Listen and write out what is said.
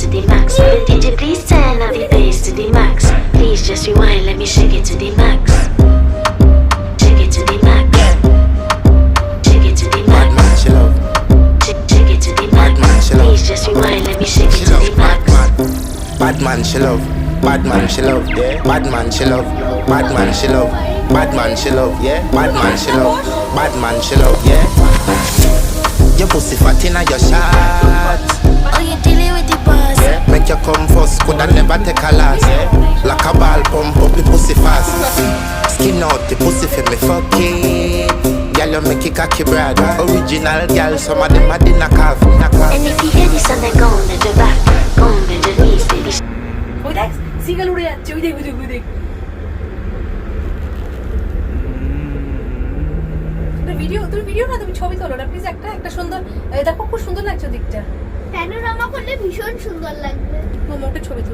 to the max. DJ, please turn up the bass to the max. Please just rewind, let me shake it to the max. Shake it to the max. Shake it to the max. Bad man, she love. Shake it to the max. Bad man, she love. Please just rewind, let me shake She it to love the bad max. man. Bad man, she love. Bad man, she love. Yeah. Bad man, she love. Bad man, she love. Bad man, she love. Yeah. Bad man, she love. Bad man, she love. Yeah. Your pussy fat inna your shot. Oh, you dealing with the boss? Yeah. Make you come first, coulda never take a last. Yeah. Like a ball pump up the pussy fast. Skin out the pussy for me fuck it. Girl, you make it cocky brad. Original girl, some of them a dinner calf. And if you hear the sound, then go on bend your back. Go on bend your knees, baby. ওই দেখ seagull উড়ে যাচ্ছে ওই দেখ ওই দেখ ওই দেখ তুমি ভিডিও না তুমি ছবি তোলো না প্লিজ একটা সুন্দর দেখো খুব সুন্দর লাগছে দিকটা প্যানোরামা করলে ভীষণ সুন্দর লাগবে মোমোটা ছবি তুলো